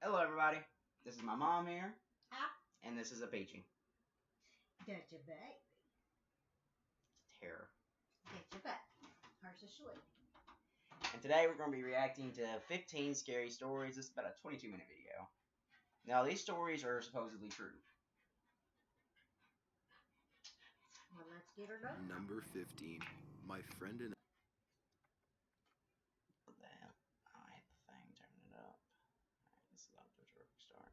Hello, everybody. This is my mom here, Ah, and this is a Peachy. that's your baby. Terror. That's your baby. Hers is sweet. And today we're going to be reacting to 15 scary stories. This is about a 22-minute video. Now, these stories are supposedly true. Well, let's get her done. Number 15. My friend and What the hell? I hate the thing turning it up. Alright, this is off to a terrific start.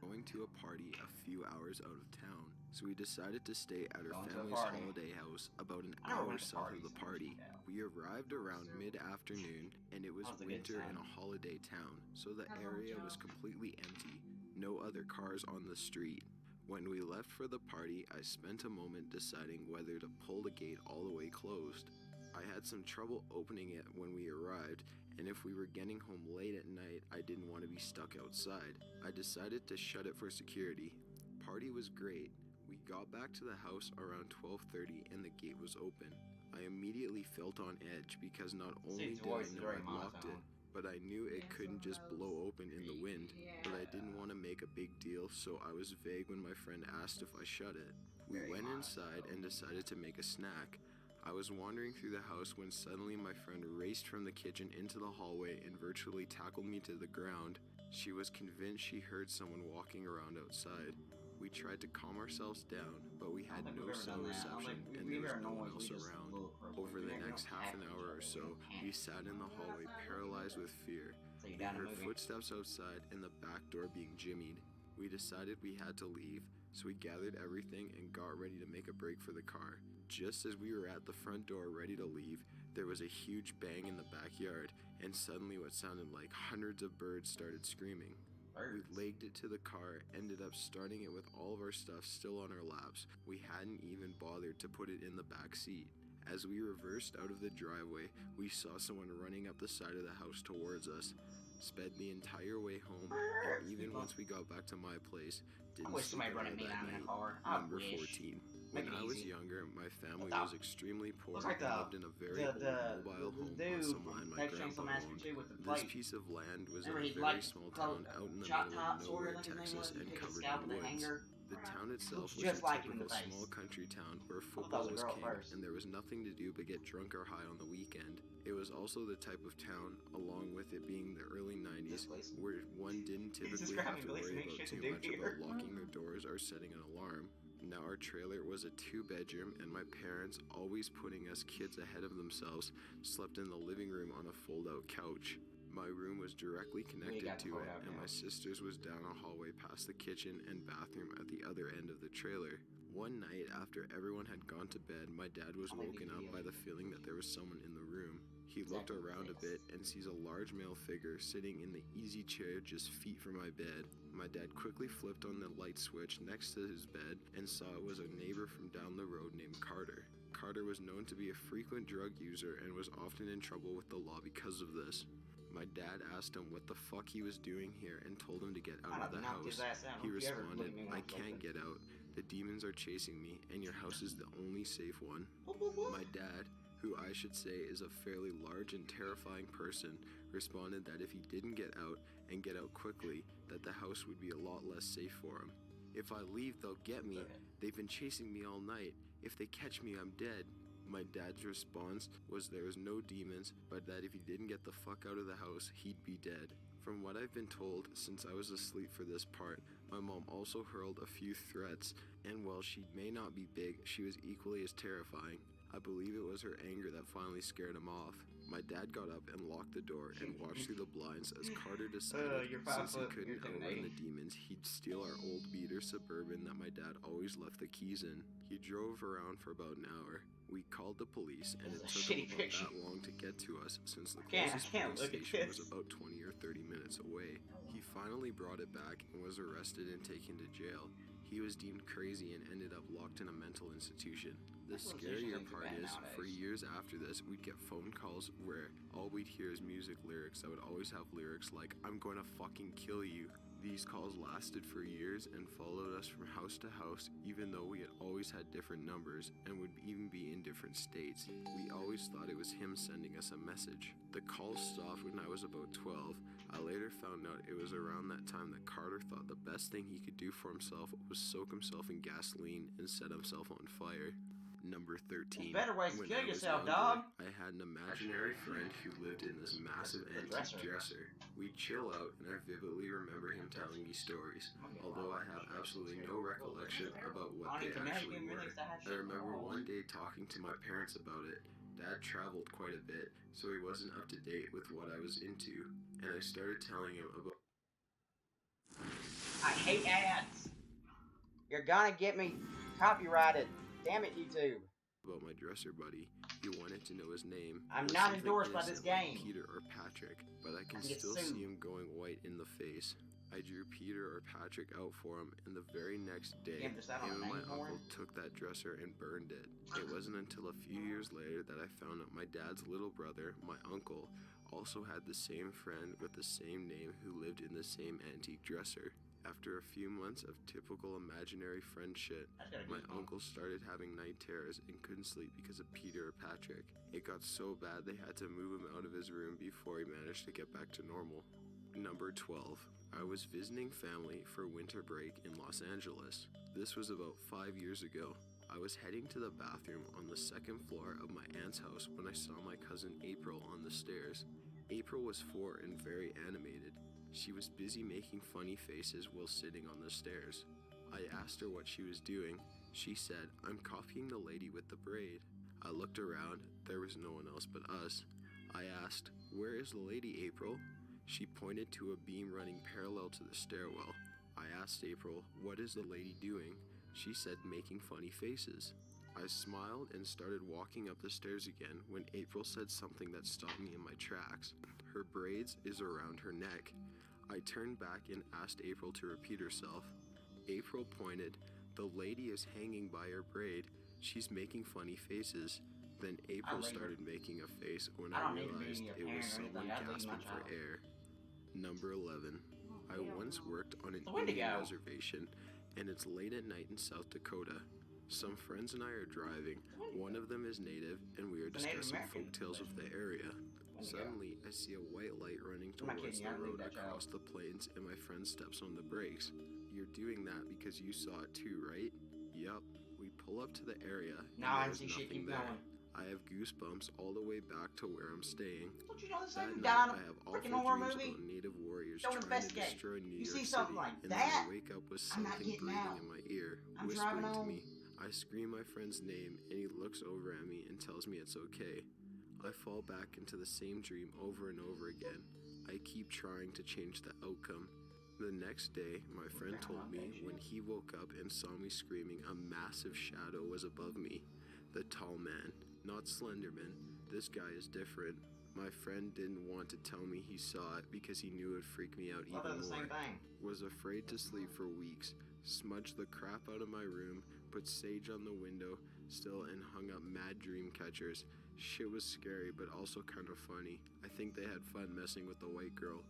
going to a party a few hours out of town, so we decided to stay at our Going to a family's party. holiday house about an I never hour went to south of parties the in party. Wichita. We arrived around mid-afternoon, and it was That was a good winter in time. a holiday town, so the Hello, area Joe. was completely empty. No other cars on the street. When we left for the party, I spent a moment deciding whether to pull the gate all the way closed. I had some trouble opening it when we arrived, and if we were getting home late at night, I didn't want to be stuck outside. I decided to shut it for security. Party was great. We got back to the house around 12:30 and the gate was open. I immediately felt on edge because not only Seems did voice I is know very I'd locked it, monotone. but I knew it Yes, couldn't just almost. blow open in the wind. Yeah. But I didn't want to make a big deal, so I was vague when my friend asked if I shut it. We Very went monotone. inside and decided to make a snack. I was wandering through the house when suddenly my friend raced from the kitchen into the hallway and virtually tackled me to the ground. She was convinced she heard someone walking around outside. We tried to calm ourselves down, but we had no cell reception and there was no one else around. Over the next half an hour or so, we sat in the hallway paralyzed with fear. So you We down to heard movie? footsteps outside and the back door being jimmied. We decided we had to leave, so we gathered everything and got ready to make a break for the car. Just as we were at the front door ready to leave, there was a huge bang in the backyard, and suddenly what sounded like hundreds of birds started screaming. We Birds. legged it to the car, ended up starting it with all of our stuff still on our laps. We hadn't even bothered to put it in the back seat. As we reversed out of the driveway, we saw someone running up the side of the house towards us. Sped the entire way home, and even once we got back to my place, I didn't wish sleep somebody at run all at me that down in a night. car. I Number wish. 14. Make When it I was easy. younger, my family What was the- extremely poor Looks like and the- lived in a very old mobile home on dude some from land my Texas Chainsaw grandpa Massacre owned. 2 with the This plate. piece of land was Remember in a he'd very like small called town out in the Shot middle Top of Sword, I nowhere, think his name was. Texas, You and take his covered scalp in with a woods. hanger. The town itself Looks was just a like him in the typical face. small country town where thought that football was a was girl king, first. and there was nothing to do but get drunk or high on the weekend. It was also the type of town, along with it being the early 90s, This place. where one didn't He's typically describing have to place worry and ain't about shit to too do much here. about locking their doors or setting an alarm. Now our trailer was a 2-bedroom, and my parents, always putting us kids ahead of themselves, slept in the living room on a fold-out couch. My room was directly connected got the to it, fold-out and my couch. sister's was down a hallway past the kitchen and bathroom at the other end of the trailer. One night, after everyone had gone to bed, my dad was woken up by the feeling that there was someone in the room. He looked around a bit and sees a large male figure sitting in the easy chair just feet from my bed. My dad quickly flipped on the light switch next to his bed and saw it was a neighbor from down the road named Carter. Carter was known to be a frequent drug user and was often in trouble with the law because of this. My dad asked him what the fuck he was doing here and told him to get out of the knocked his house. ass out. He Don't you ever look at me responded, when "I I'm can't sleeping." get out. The demons are chasing me, and your house is the only safe one." My dad, who I should say is a fairly large and terrifying person, responded that if he didn't get out and get out quickly, that the house would be a lot less safe for him. "If I leave, they'll get me. They've been chasing me all night. If they catch me, I'm dead." My dad's response was there was no demons, but that if he didn't get the fuck out of the house, he'd be dead. From what I've been told, since I was asleep for this part, my mom also hurled a few threats, and while she may not be big, she was equally as terrifying. I believe it was her anger that finally scared him off. My dad got up and locked the door and watched through the blinds as Carter decided, you're since he 5 foot, couldn't you're outrun intimidating. the demons, he'd steal our old beater Suburban that my dad always left the keys in. He drove around for about an hour. We called the police, and it This is a took him shitty about picture. that long to get to us since the can't closest police look at station this. was about 20 or 30 minutes away. He finally brought it back and was arrested and taken to jail. He was deemed crazy and ended up locked in a mental institution. The Mental scarier institutions are part bad is, for nowadays. years after this, we'd get phone calls where all we'd hear is music lyrics that would always have lyrics like, "I'm gonna fucking kill you." These calls lasted for years and followed us from house to house, even though we had always had different numbers and would even be in different states. We always thought it was him sending us a message. The calls stopped when I was about 12. I later found out it was around that time that Carter thought the best thing he could do for himself was soak himself in gasoline and set himself on fire. Number 13. There's better ways to When kill I was yourself, younger, dog. I had an imaginary friend who lived in this massive antique dresser. We'd chill out, and I vividly remember him telling me stories, although I have absolutely no recollection about what they actually were. I remember one day talking to my parents about it. Dad traveled quite a bit, so he wasn't up to date with what I was into, and I started telling him about I hate ads. You're gonna get me copyrighted. Damn it, YouTube. my dresser buddy. He wanted to know his name. I'm It was not something endorsed by this innocent like game. Peter or Patrick, but I can I can get still sued. see him going white in the face. I drew Peter or Patrick out for him, and the very next day, Damn, just that on him a and my name for uncle him? took that dresser and burned it. It wasn't until a few years later that I found out my dad's little brother, my uncle, also had the same friend with the same name who lived in the same antique dresser. After a few months of typical imaginary friend shit, I just got a my goosebump. uncle started having night terrors and couldn't sleep because of Peter or Patrick. It got so bad they had to move him out of his room before he managed to get back to normal. Number 12. I was visiting family for winter break in Los Angeles. This was about 5 years ago. I was heading to the bathroom on the second floor of my aunt's house when I saw my cousin April on the stairs. April was 4 and very animated. She was busy making funny faces while sitting on the stairs. I asked her what she was doing. She said, "I'm copying the lady with the braid." I looked around. There was no one else but us. I asked, "Where is the lady, April?" She pointed to a beam running parallel to the stairwell. I asked April, "What is the lady doing?" She said, "Making funny faces." I smiled and started walking up the stairs again when April said something that stopped me in my tracks. Her braids is around her neck. I turned back and asked April to repeat herself. April pointed, "The lady is hanging by her braid. She's making funny faces." Then April started making a face when I don't need to be realized a it was parent or anything. someone I'd leave my gasping for child. air. Number 11. I once worked on an The Wendigo. Indian reservation, and it's late at night in South Dakota. Some friends and I are driving. One of them is native, and we are The Native discussing American folktales of the area. Suddenly, I see a white light running I'm not towards kidding the you, I'd leave road that across child. the plains, and my friend steps on the brakes. "You're doing that because you saw it too, right?" "Yup." We pull up to the area, and Nah, I there's didn't see shit. nothing Keep there. going. I have goosebumps all the way back to where I'm staying. Don't you know this That ain't night, dying I of have freaking awful horror dreams movie? about native warriors Don't trying to investigate. destroy New You York see City, something like and that? then I wake up with I'm not something getting breathing out. in my ear, I'm whispering driving to home. me. I scream my friend's name, and he looks over at me and tells me it's okay. I fall back into the same dream over and over again. I keep trying to change the outcome. The next day, my friend told me when he woke up and saw me screaming, a massive shadow was above me. The tall man, not Slenderman. This guy is different. My friend didn't want to tell me he saw it because he knew it would freak me out Well, they're even the more. same thing. Was afraid to sleep for weeks. Smudged the crap out of my room, put sage on the window still, and hung up mad dream catchers. Shit was scary, but also kind of funny. I think they had fun messing with the white girl.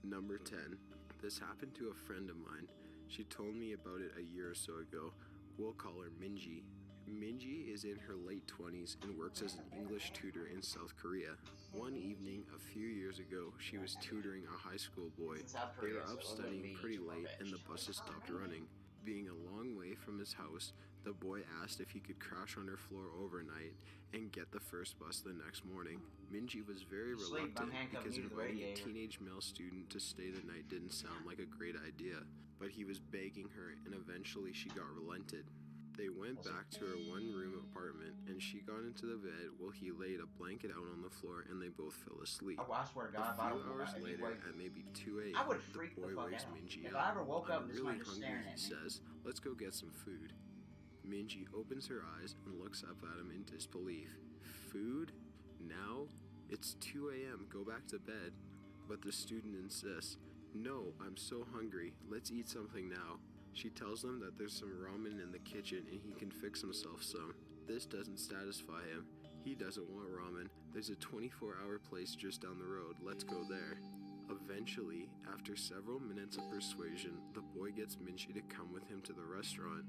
Number 10. This happened to a friend of mine. She told me about it a year or so ago. We'll call her Minji. Minji is in her late 20s and works as an English tutor in South Korea. One evening, a few years ago, she was tutoring a high school boy. It's in South They Korea, were so up it wouldn't studying be pretty too late and the far-fetched. buses stopped running. Being a long way from his house, the boy asked if he could crash on her floor overnight and get the first bus the next morning. Minji was very Sleep, I'm reluctant handcuffing because you to the inviting a radiator. teenage male student to stay the night didn't sound like a great idea, but he was begging her and eventually she got relented. They went back to her one-room apartment and she got into the bed while he laid a blanket out on the floor and they both fell asleep. Oh, I swear to God, if A I few don't hours if you later, wake- at maybe 2 a.m., I would the freak the boy fuck wakes out. Minji If up. I ever woke up "I'm and really somebody was hungry," staring he at me. says. "Let's go get some food." Minji opens her eyes and looks up at him in disbelief. "Food? Now? It's 2 a.m. Go back to bed." But the student insists. "No, I'm so hungry. Let's eat something now." She tells him that there's some ramen in the kitchen and he can fix himself some. This doesn't satisfy him. He doesn't want ramen. There's a 24-hour place just down the road. Let's go there. Eventually, after several minutes of persuasion, the boy gets Minji to come with him to the restaurant.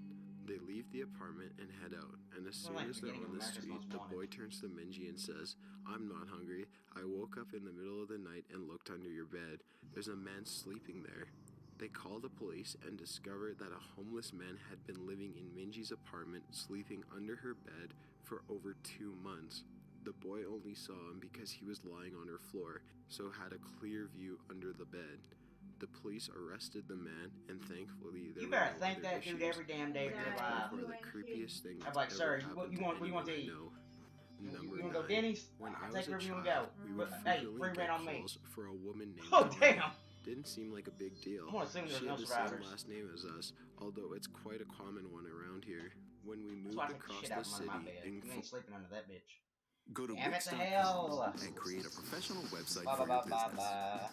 They leave the apartment and head out, and as soon as they're on the street, the boy turns to Minji and says, "I'm not hungry. I woke up in the middle of the night and looked under your bed. There's a man sleeping there." They call the police and discover that a homeless man had been living in Minji's apartment, sleeping under her bed for over 2 months. The boy only saw him because he was lying on her floor, so had a clear view under the bed. The police arrested the man, and thankfully there You were better no thank other that dude issues. every damn day of your Exactly. life. One of the creepiest things I'm like, that's sir, ever you happened want- to what do you want to anyone I eat? know. You Number want to go 9. Denny's? When I I'll was take a wherever you want child, to go. we would Hey, frequently free get rent on me. calls for a woman named Oh, Tanya. damn. Didn't seem like a big deal. I want to assume there's She no had the survivors. same last name as us, although it's quite a common one around here. When we That's moved why I take the across shit the out from under my city bed. in You ain't sleeping under that bitch. Go to Damn it to Wix.com hell. and create a professional website Blah, for blah, your blah, blah, business. blah.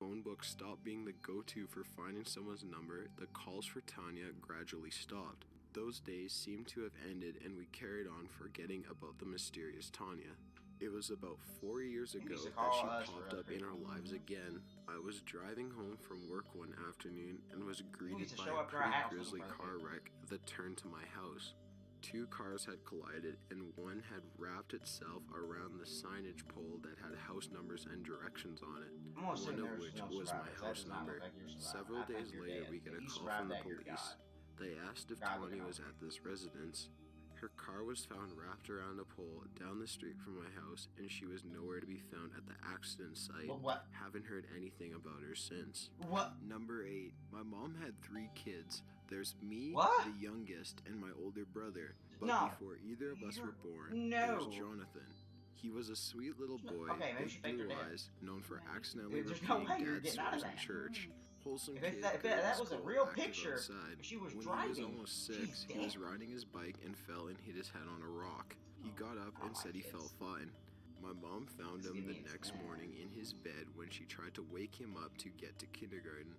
phone book stopped being the go-to for finding someone's number, the calls for Tanya gradually stopped. Those days seemed to have ended, and we carried on forgetting about the mysterious Tanya. It was about 4 years You ago used to that call she us for popped other up in our people. lives again. I was driving home from work one afternoon and was greeted used to by show a up to our pretty house grisly looking for car other people. wreck that turned to my house. 2 cars had collided, and one had wrapped itself around the signage pole that had house numbers and directions on it. I'm gonna assume One of there's which no was my survivors. That house does not number. look like you're surviving. Several I think days you're later, dead. we get If a you call survived from the that, you're police. God. They asked if God Tanya looking was out. at this residence. Her car was found wrapped around a pole down the street from my house, and she was nowhere to be found at the accident site. But what? Haven't heard anything about her since. What? Number 8. My mom had 3 kids. There's me, What? the youngest, and my older brother. But No. before either of us You're- were born, no. there was Jonathan. He was a sweet little boy, Okay, maybe with she faked her blue death. eyes, known for accidentally There's no repeating way you're dad's getting out of swears in that. church. Wholesome If kid, that good at was a school, real active picture, outside. she was When driving. he was almost 6, She's he was dead. riding his bike and fell and hit his head on a rock. He got up and Oh, said he my felt kids. fine. My mom found Just him give the me his next name. morning in his bed when she tried to wake him up to get to kindergarten.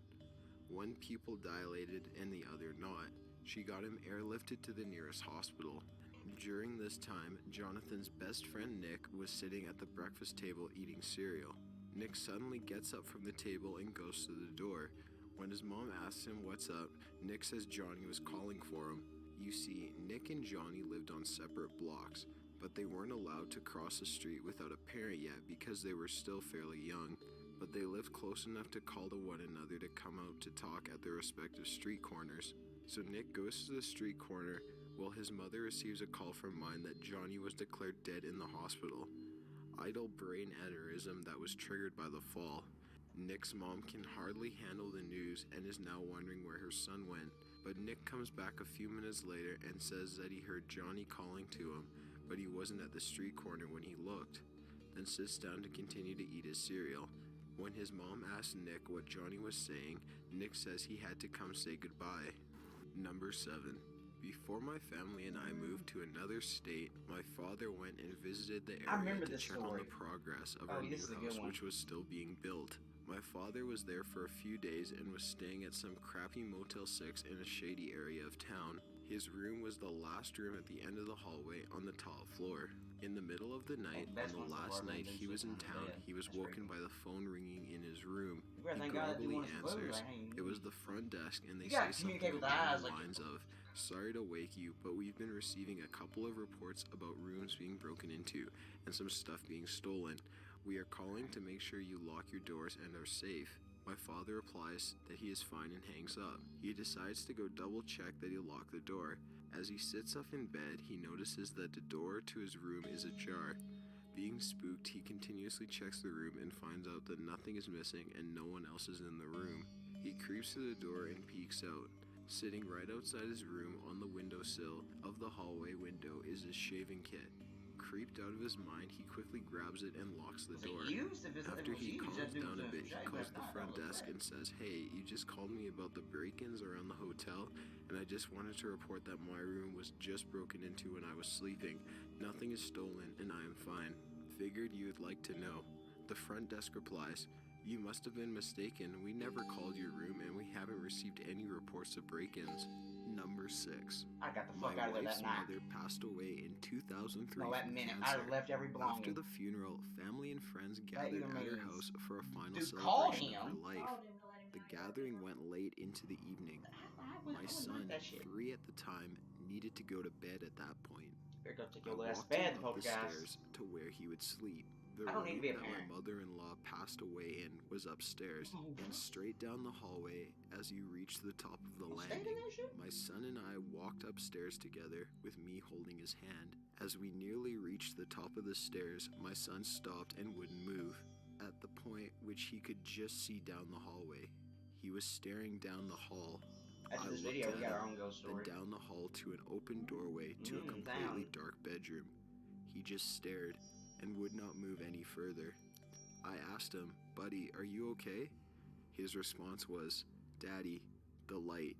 One pupil dilated and the other not. She got him airlifted to the nearest hospital. During this time, Jonathan's best friend Nick was sitting at the breakfast table eating cereal. Nick suddenly gets up from the table and goes to the door. When his mom asks him what's up, Nick says Johnny was calling for him. You see, Nick and Johnny lived on separate blocks, but they weren't allowed to cross the street without a parent yet because they were still fairly young. But they lived close enough to call to one another to come out to talk at their respective street corners. So Nick goes to the street corner while his mother receives a call from mine that Johnny was declared dead in the hospital. Idle brain aneurysm that was triggered by the fall. Nick's mom can hardly handle the news and is now wondering where her son went. But Nick comes back a few minutes later and says that he heard Johnny calling to him, but he wasn't at the street corner when he looked. Then sits down to continue to eat his cereal. When his mom asks Nick what Johnny was saying, Nick says he had to come say goodbye. Number 7. Before my family and I moved to another state, my father went and visited the I area remember to this check on story. the progress of Oh, our new this is a good house, one. which was still being built. My father was there for a few days and was staying at some crappy Motel 6 in a shady area of town. His room was the last room at the end of the hallway on the top floor. In the middle of the night, best on ones the so last far, night they've he been was in sleeping on town, the bed. he was That's woken pretty by the phone ringing in his room. You better He thank God that groggily one is blue. answers. Like, hey, It was the front desk, and they You say gotta something communicate with the along eyes, the like- lines of, "Sorry to wake you, but we've been receiving a couple of reports about rooms being broken into and some stuff being stolen. We are calling to make sure you lock your doors and are safe." My father replies that he is fine and hangs up. He decides to go double check that he locked the door. As he sits up in bed, he notices that the door to his room is ajar. Being spooked, he continuously checks the room and finds out that nothing is missing and no one else is in the room. He creeps to the door and peeks out. Sitting right outside his room on the windowsill of the hallway window is his shaving kit. Creeped out of his mind, he quickly grabs it and locks the was it door. used? If it After was he used, calms that dude down was a doing bit, some he shit, calls but the not front all the desk way. and says, "Hey, you just called me about the break-ins around the hotel, and I just wanted to report that my room was just broken into when I was sleeping. Nothing is stolen, and I am fine. Figured you'd like to know." The front desk replies, You must have been mistaken. We never called your room and we haven't received any reports of break-ins. Number 6. I got the My fuck out of there wife's that night. mother passed away in 2003 No, that from minute. cancer. I'd have left every belonging. After the funeral, family and friends That gathered even at her means- house for a final Dude, call celebration of her him. life. Called him to let him The know. gathering went late into the evening. I My wouldn't son, like that shit. 3 at the time, needed to go to bed at that point. Better go take I your last walked bed, him up folks, the guys. stairs to where he would sleep. The I don't need to room be a that my parent. mother-in-law passed away in was upstairs, Oh, and straight down the hallway as you reached the top of the I'm staying in landing. that shit? My son and I walked upstairs together with me holding his hand. As we nearly reached the top of the stairs, my son stopped and wouldn't move. At the point which he could just see down the hallway, he was staring down the hall. After I this looked video, we at got our him, own ghost then story. down the hall to an open doorway to a completely dark bedroom. He just stared and would not move any further. I asked him, "Buddy, are you okay?" His response was, "Daddy, the light.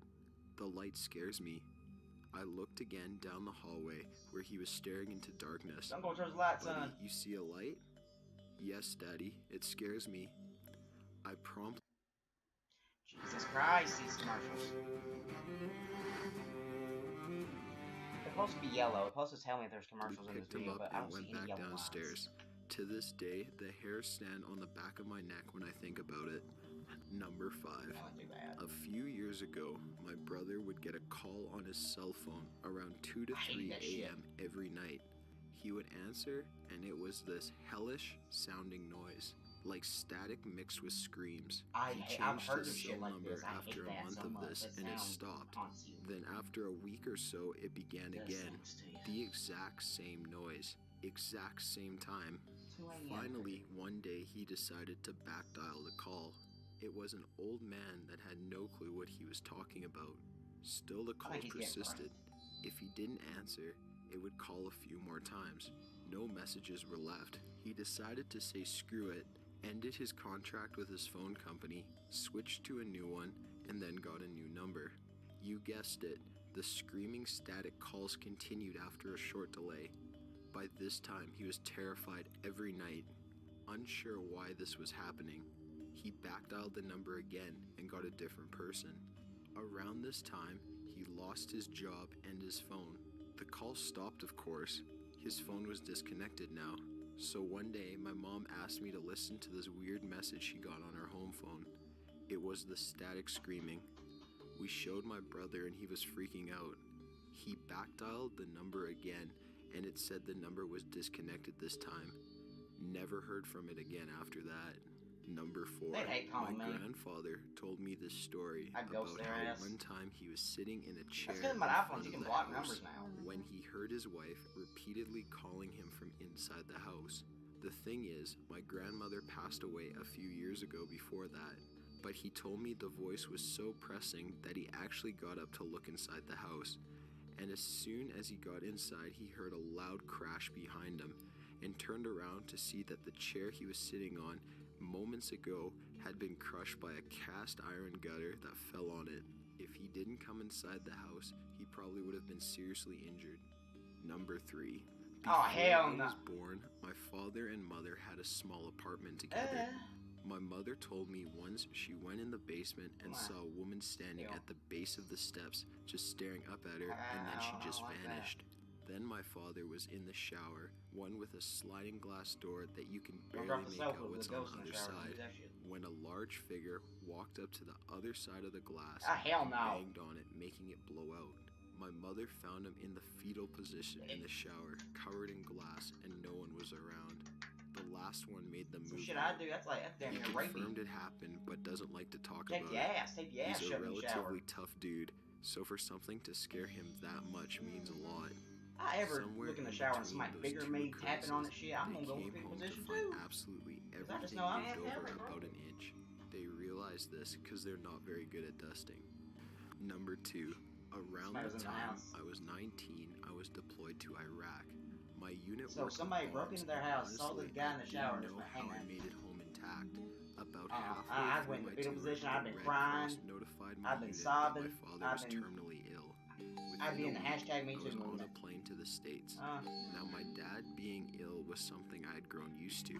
The light scares me." I looked again down the hallway where he was staring into darkness. Don't go towards the light, "Buddy, son. you see a light?" "Yes, Daddy, it scares me." I promptly Jesus Christ, these commercials. They're supposed to be yellow. It's supposed to tell me if there's commercials in this picked him video, up but I and don't see went any back yellow downstairs. To this day, the hairs stand on the back of my neck when I think about it. Number 5. lines. Not too bad. A few years ago, my brother would get a call on his cell phone around 2 to I hate 3 that shit. a.m. every night. He would answer, and it was this hellish sounding noise, like static mixed with screams. I've He heard changed of his shit cell like number this. I after hate a that month so of much. this, That and it sounds stopped. haunts you. Then after a week or so, it began Does again. things to you. The exact same noise, exact same time. 2 a.m. Finally, one day he decided to backdial the call. It was an old man that had no clue what he was talking about. Still, the I calls think he's getting persisted. If he didn't answer, it would call a few more times. No messages were left. He decided to say screw it, ended his contract with his phone company, switched to a new one, and then got a new number. You guessed it, the screaming static calls continued after a short delay. By this time, he was terrified every night. Unsure why this was happening, he backdialed the number again and got a different person. Around this time, he lost his job and his phone. The call stopped, of course. His phone was disconnected now. So one day, my mom asked me to listen to this weird message she got on her home phone. It was the static screaming. We showed my brother and he was freaking out. He backdialed the number again and it said the number was disconnected this time. Never heard from it again after that. Number 4. They hate My calling me. grandfather told me this story I'd about ghost their how ass. one time he was sitting in a chair That's good in about front iPhones. You of can the block house numbers now. when he heard his wife repeatedly calling him from inside the house. The thing is, my grandmother passed away a few years ago before that, but he told me the voice was so pressing that he actually got up to look inside the house. And as soon as he got inside, he heard a loud crash behind him and turned around to see that the chair he was sitting on moments ago had been crushed by a cast iron gutter that fell on it. If he didn't come inside the house, he probably would have been seriously injured. Number 3. Oh, hell I no. was born, my father and mother had a small apartment together. My mother told me once she went in the basement and Wow. saw a woman standing Ew. at the base of the steps, just staring up at her, and then she just like that. vanished. Then my father was in the shower, one with a sliding glass door that you can Don't barely drop the make cell out phone with what's the on ghost the in the other shower. Don't side, do that shit. when a large figure walked up to the other side of the glass Ah, hell and no. banged on it, making it blow out. My mother found him in the fetal position in the shower, covered in glass, and no one was around. The last one made the Some move. shit I do, that's damn He near rapey. confirmed it happened, but doesn't like to talk Take about your it. ass, take your ass He's a shut in the shower. relatively tough dude, so for something to scare him that much means a lot. I ever Somewhere look in the in shower and between somebody those bigger than two me tapping on that occurrences, shit, I'm they gonna go came with fetal home position to find too. absolutely I just everything know I'm moved over everywhere. about an inch. They realized this because they're not very good at dusting. Number 2. Around Somebody was the in the time house. I was 19, I was deployed to Iraq. My unit So worked with somebody broke bombs, into their and house, saw the honestly, guy in the I shower, didn't just know went, how "Hey, I man." made it home intact. About I halfway went through in my fetal tour, position, I've the been Red crying, Cross notified my I've been unit sobbing, that my father I've was been- terminally ill. I'd be in Within the a week, hashtag Me I Too was on a movement. plane to the States. Uh, Now, my dad being ill was something I had grown used to.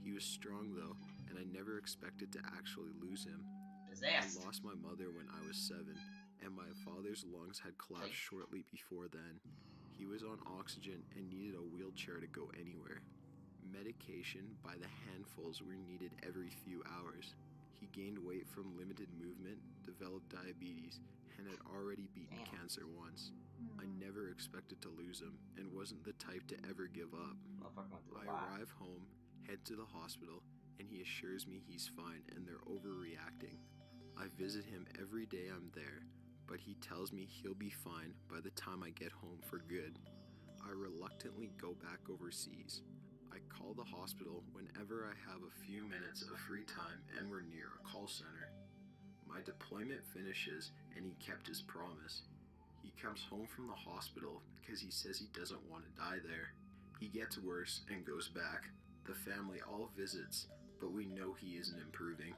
He was strong though, and I never expected to actually lose him. Possessed. I lost my mother when I was 7, and my father's lungs had collapsed See? shortly before then. He was on oxygen and needed a wheelchair to go anywhere. Medication by the handfuls were needed every few hours. He gained weight from limited movement, developed diabetes, and had already beaten Damn. cancer once. I never expected to lose him and wasn't the type to ever give up. Motherfucker went through I a lot. arrive home, head to the hospital, and he assures me he's fine and they're overreacting. I visit him every day I'm there, but he tells me he'll be fine by the time I get home for good. I reluctantly go back overseas. I call the hospital whenever I have a few minutes of free time and we're near a call center. My deployment finishes and he kept his promise. He comes home from the hospital because he says he doesn't want to die there. He gets worse and goes back. The family all visits, but we know he isn't improving.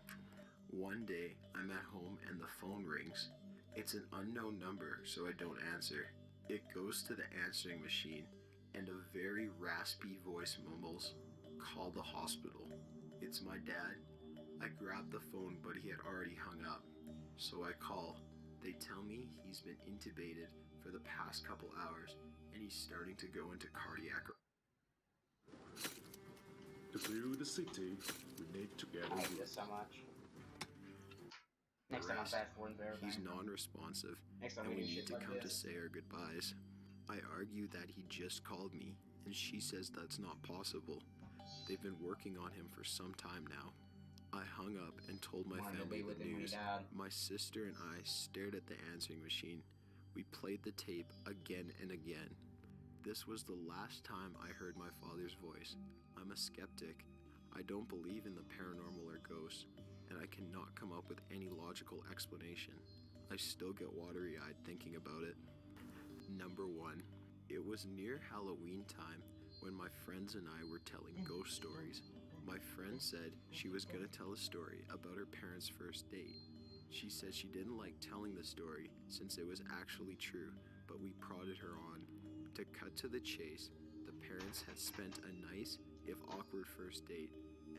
One day, I'm at home and the phone rings. It's an unknown number, so I don't answer. It goes to the answering machine, and a very raspy voice mumbles, "Call the hospital." It's my dad. I grab the phone, but he had already hung up. So I call. They tell me he's been intubated for the past couple hours, and he's starting to go into cardiac. To view the city, we need to get I a hate route. this so much. Next time I'm fast forwarding through He's everything. non-responsive, Next time and we do need shit to like come to this. say our goodbyes. I argue that he just called me, and she says that's not possible. They've been working on him for some time now. I hung up and told my Wanted to family be with the him when he news. died. My sister and I stared at the answering machine. We played the tape again and again. This was the last time I heard my father's voice. I'm a skeptic. I don't believe in the paranormal or ghosts, and I cannot come up with any logical explanation. I still get watery-eyed thinking about it. Number 1. It was near Halloween time when my friends and I were telling ghost stories. My friend said she was going to tell a story about her parents' first date. She said she didn't like telling the story since it was actually true, but we prodded her on. To cut to the chase, the parents had spent a nice, if awkward, first date,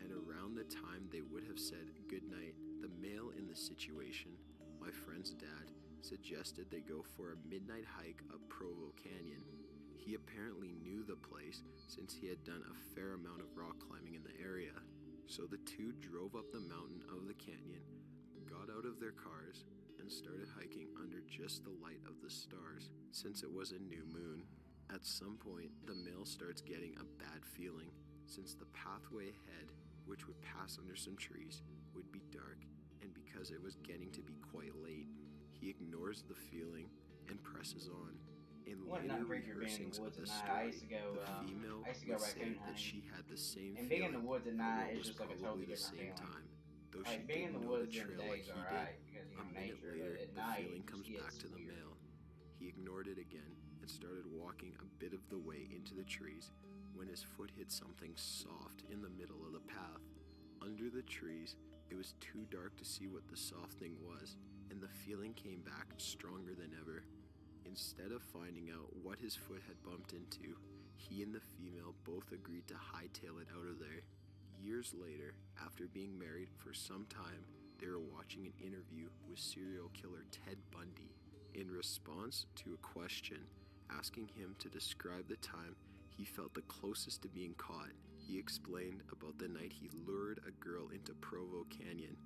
and around the time they would have said goodnight, the male in the situation, my friend's dad, suggested they go for a midnight hike up Provo Canyon. He apparently knew the place since he had done a fair amount of rock climbing in the area. So the two drove up the mountain of the canyon, got out of their cars, and started hiking under just the light of the stars since it was a new moon. At some point, the male starts getting a bad feeling since the pathway ahead, which would pass under some trees, would be dark, and because it was getting to be quite late, he ignores the feeling and presses on. In Wasn't later nothing creepy being in rehearsings the of woods the at night. story, I used to go. the female I used to go would say raccoon that hunting. she had the same And being in feeling the woods at at night what is was just like a probably totally the different same feeling. time, though Like she being in didn't the know the woods during trail the day like is he alright did. because you A know minute nature, later, but at the night feeling it comes just back gets to the weird. male. He ignored it again and started walking a bit of the way into the trees when his foot hit something soft in the middle of the path. Under the trees, it was too dark to see what the soft thing was, and the feeling came back stronger than ever. Instead of finding out what his foot had bumped into, he and the female both agreed to hightail it out of there. Years later, after being married for some time, they were watching an interview with serial killer Ted Bundy. In response to a question asking him to describe the time he felt the closest to being caught, he explained about the night he lured a girl into Provo Canyon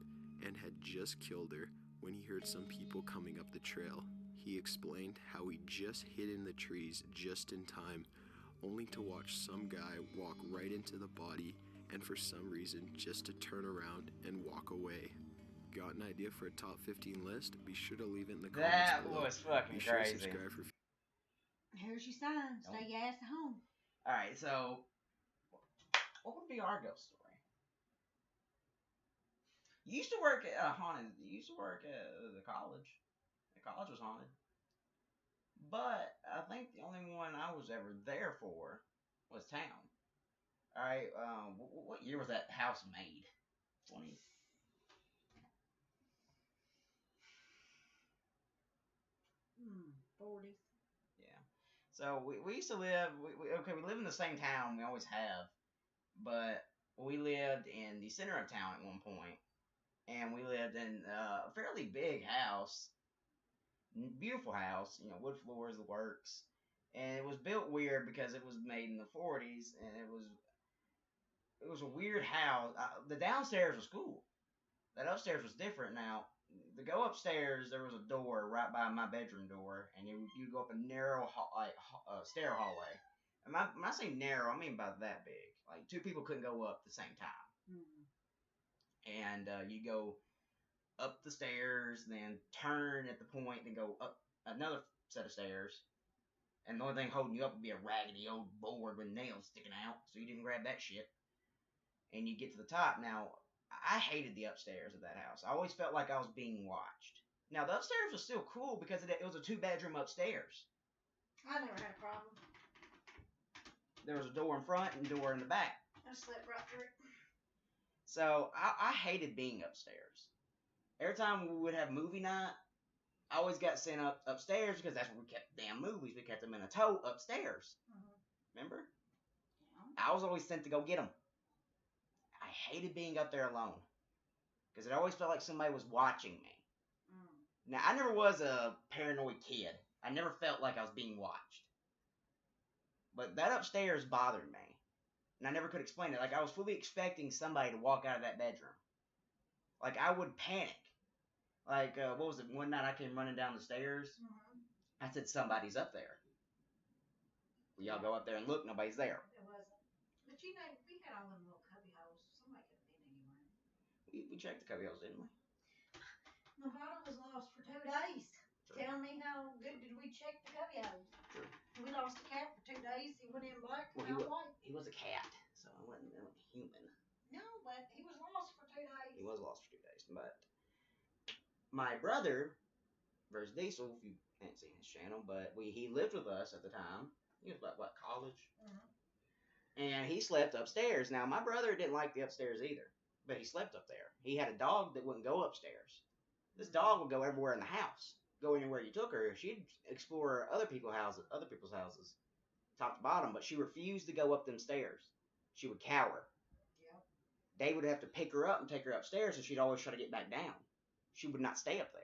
and had just killed her when he heard some people coming up the trail. He explained how he just hid in the trees just in time, only to watch some guy walk right into the body and for some reason just to turn around and walk away. Got an idea for a top 15 list? Be sure to leave it in the comments That below. was fucking Be sure to crazy. subscribe for Here's your sign. Stay your ass at home. Alright, so what would be our ghost story? You used to work at haunted. You used to work at the college. The college was haunted. But I think the only one I was ever there for was town. Alright, what year was that house made? 20. 40s. Yeah. So we used to live. We live in the same town. We always have. But we lived in the center of town at one point, and we lived in a fairly big house, beautiful house, wood floors, the works, and it was built weird because it was made in the 40s, and it was a weird house. The downstairs was cool. That upstairs was different. Now, to go upstairs, there was a door right by my bedroom door, and you go up a narrow stair hallway. And when I say narrow, I mean about that big. Like, two people couldn't go up at the same time. Mm-hmm. And you go up the stairs, then turn at the point, then go up another set of stairs. And the only thing holding you up would be a raggedy old board with nails sticking out, so you didn't grab that shit. And you get to the top. Now, I hated the upstairs of that house. I always felt like I was being watched. Now, the upstairs was still cool because it was a 2-bedroom upstairs. I never had a problem. There was a door in front and a door in the back. I slept right through it. So, I hated being upstairs. Every time we would have movie night, I always got sent upstairs because that's where we kept the damn movies. We kept them in a tote upstairs. Mm-hmm. Remember? Yeah. I was always sent to go get them. I hated being up there alone because it always felt like somebody was watching me. Mm. Now, I never was a paranoid kid. I never felt like I was being watched. But that upstairs bothered me. And I never could explain it. Like, I was fully expecting somebody to walk out of that bedroom. Like, I would panic. Like, what was it? One night I came running down the stairs. Mm-hmm. I said, somebody's up there. Well, y'all go up there and look. Nobody's there. It wasn't. But we had all them little cubby holes. Somebody could have been anywhere. We checked the cubby holes, didn't we? Nevada was lost for 2 days. True. Tell me how good did we check the cubby holes? True. We lost a cat for 2 days. He went in black and Well, out white. he was a cat, so it wasn't human. No, but he was lost for 2 days. He was lost for 2 days. But my brother, versus Diesel, if you ain't seen his channel, but he lived with us at the time. He was about, college? Mm-hmm. And he slept upstairs. Now, my brother didn't like the upstairs either, but he slept up there. He had a dog that wouldn't go upstairs. This dog would go everywhere in the house. Go anywhere you took her. She'd explore other people's houses, top to bottom, but she refused to go up them stairs. She would cower. Yep. Dave would have to pick her up and take her upstairs, and she'd always try to get back down. She would not stay up there.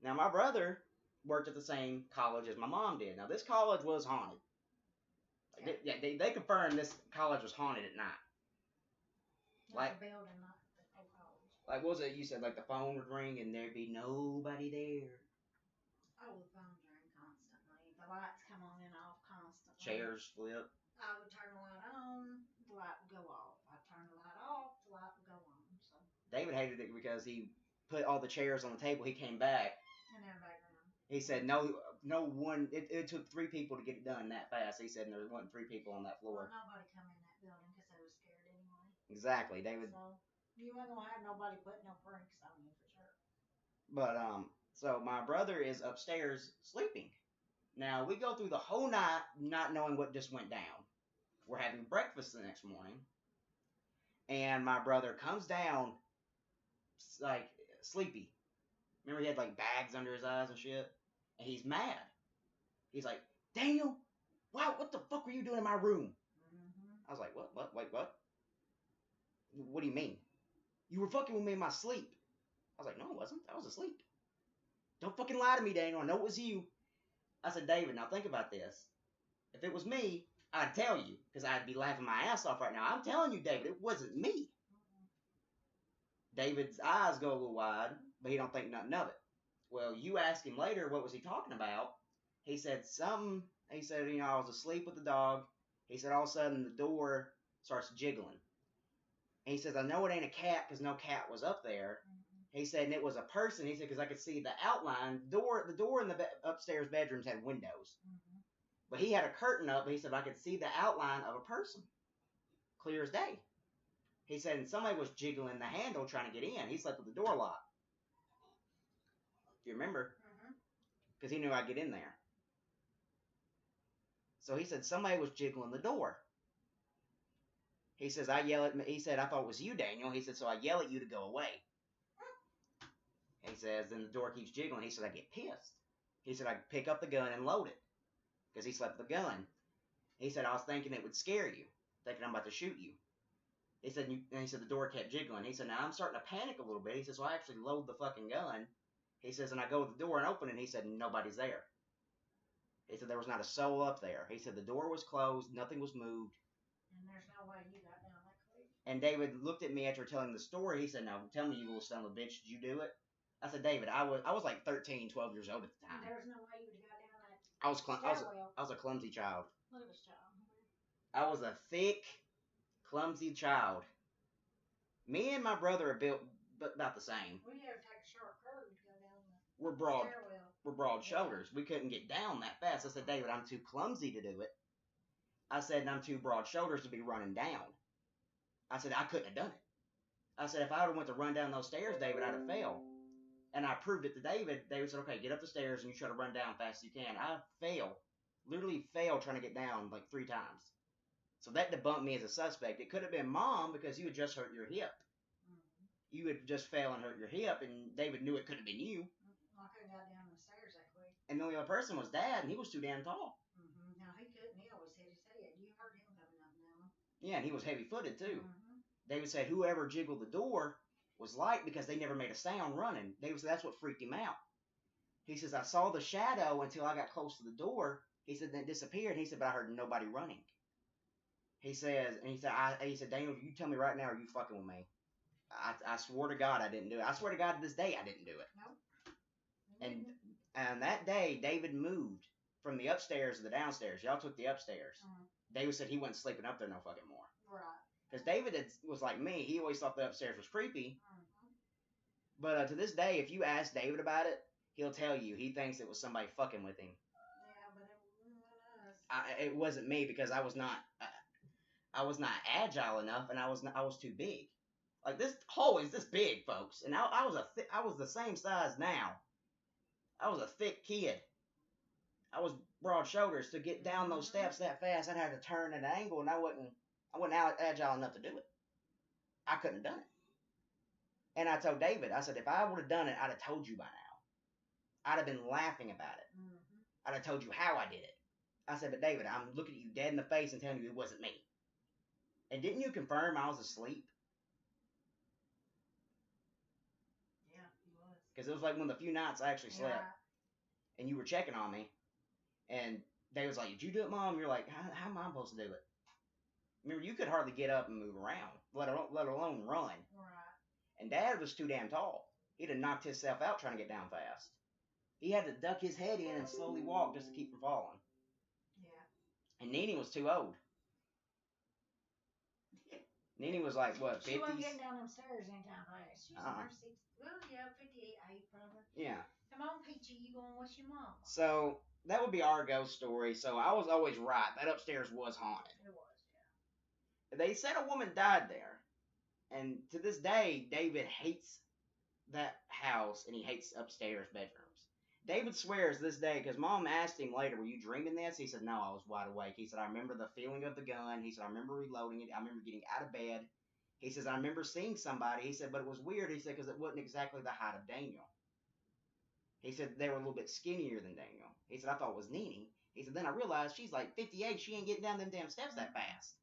Now, my brother worked at the same college as my mom did. Now, this college was haunted. They confirmed this college was haunted at night. Not the building, not the whole college. Like, what was it you said? Like, the phone would ring and there'd be nobody there. Oh, the phones ring constantly. The lights come on and off constantly. Chairs flip. I would turn the light on, the light would go off. I'd turn the light off, the light would go on. So. David hated it because he put all the chairs on the table. He came back. And they're background. He said no one. It took 3 people to get it done that fast. He said there wasn't 3 people on that floor. Well, nobody come in that building because they were scared anyway. Exactly, David. So you weren't gonna have nobody put no pranks on you for sure. But so my brother is upstairs sleeping. Now we go through the whole night not knowing what just went down. We're having breakfast the next morning, and my brother comes down like sleepy. Remember he had like bags under his eyes and shit? And he's mad. He's like, Daniel, wow, what the fuck were you doing in my room? Mm-hmm. I was like, what? Wait, what? What do you mean? You were fucking with me in my sleep. I was like, no, I wasn't. I was asleep. Don't fucking lie to me, Daniel. I know it was you. I said, David, now think about this. If it was me, I'd tell you, because I'd be laughing my ass off right now. I'm telling you, David, it wasn't me. Mm-hmm. David's eyes go a little wide, but he don't think nothing of it. Well, you ask him later, what was he talking about? He said something. He said, I was asleep with the dog. He said all of a sudden the door starts jiggling. And he says, I know it ain't a cat because no cat was up there. Mm-hmm. He said, and it was a person. He said, because I could see the outline. The door in the upstairs bedrooms had windows. Mm-hmm. But he had a curtain up. But he said, I could see the outline of a person. Clear as day. He said, and somebody was jiggling the handle trying to get in. He slept with the door locked. Do you remember? Because he knew I'd get in there. So he said, somebody was jiggling the door. He says, he said, I thought it was you, Daniel. He said, so I yell at you to go away. He says, then the door keeps jiggling. He said, I get pissed. He said, I pick up the gun and load it. Because he slept with the gun. He said, I was thinking it would scare you. Thinking I'm about to shoot you. He said, and he said the door kept jiggling. He said, now I'm starting to panic a little bit. He says, so I actually load the fucking gun. He says, and I go to the door and open it. And he said, nobody's there. He said, there was not a soul up there. He said, the door was closed. Nothing was moved. And there's no way you got down that quick. And David looked at me after telling the story. He said, now tell me, you little son of a bitch, did you do it? I said, David, I was like 13, 12 years old at the time. There's no way you would have got down that I was stairwell. I was a clumsy child. Look at this child. I was a thick, clumsy child. Me and my brother are built about the same. We had to take a short curve to go down the We're stairwell. broad shoulders. We couldn't get down that fast. I said, David, I'm too clumsy to do it. I said, and I'm too broad shoulders to be running down. I said, I couldn't have done it. I said, if I would have went to run down those stairs, David, I'd have failed. And I proved it to David. David said, okay, get up the stairs and you try to run down fast as you can. I failed. Literally failed trying to get down like 3 times. So that debunked me as a suspect. It could have been Mom because you had just hurt your hip. Mm-hmm. You had just fell and hurt your hip, and David knew it could have been you. I couldn't got down the stairs that quick. And the only other person was Dad, and he was too damn tall. Mm-hmm. Now he couldn't. He always hit his head. You heard him coming up and down. Yeah, and he was heavy-footed too. Mm-hmm. David said whoever jiggled the door was light because they never made a sound running. David said that's what freaked him out. He says, I saw the shadow until I got close to the door. He said, then it disappeared. He said, but I heard nobody running. He says, and he said, Daniel, you tell me right now, are you fucking with me? I swore to God I didn't do it. I swear to God to this day I didn't do it. Nope. And that day, David moved from the upstairs to the downstairs. Y'all took the upstairs. Mm-hmm. David said he wasn't sleeping up there no fucking more. Right. Because David was like me. He always thought the upstairs was creepy. Mm-hmm. But to this day, if you ask David about it, he'll tell you he thinks it was somebody fucking with him. Yeah, but it wasn't us. It wasn't me because I was not agile enough, and I was too big. Like this hole is this big, folks, and I was the same size now. I was a thick kid. I was broad shoulders. To get down those steps that fast, I'd have to turn at an angle, and I wasn't agile enough to do it. I couldn't have done it. And I told David, I said, if I would have done it, I'd have told you by now. I'd have been laughing about it. Mm-hmm. I'd have told you how I did it. I said, but David, I'm looking at you dead in the face and telling you it wasn't me. And didn't you confirm I was asleep? Yeah, he was. Because it was like one of the few nights I actually slept. Yeah. And you were checking on me. And David was like, did you do it, Mom? You're like, how am I supposed to do it? Remember, you could hardly get up and move around, let alone run. Right. And Dad was too damn tall. He'd have knocked himself out trying to get down fast. He had to duck his head in and slowly walk just to keep from falling. Yeah. And Nene was too old. Nene was like, what, 50s? She wasn't getting down them stairs anytime fast. She was in Uh-uh. her 60s. Well, yeah, 58 probably. Yeah. Come on, Peachy, you going with your mom? So, that would be our ghost story. So, I was always right. That upstairs was haunted. It was, yeah. They said a woman died there. And to this day, David hates that house and he hates upstairs bedrooms. David swears this day, because Mom asked him later, were you dreaming this? He said, no, I was wide awake. He said, I remember the feeling of the gun. He said, I remember reloading it. I remember getting out of bed. He says, I remember seeing somebody. He said, but it was weird. He said, because it wasn't exactly the height of Daniel. He said, they were a little bit skinnier than Daniel. He said, I thought it was Nene. He said, then I realized she's like 58. She ain't getting down them damn steps that fast.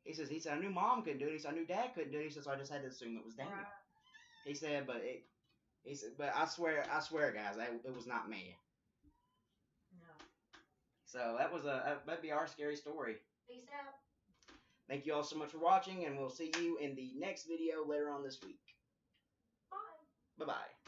He said, I knew Mom couldn't do it. He said, I knew Dad couldn't do it. He said, so I just had to assume it was Daniel. Right. He said, but I swear, guys, it was not me. No. So that'd be our scary story. Peace out. Thank you all so much for watching, and we'll see you in the next video later on this week. Bye. Bye-bye.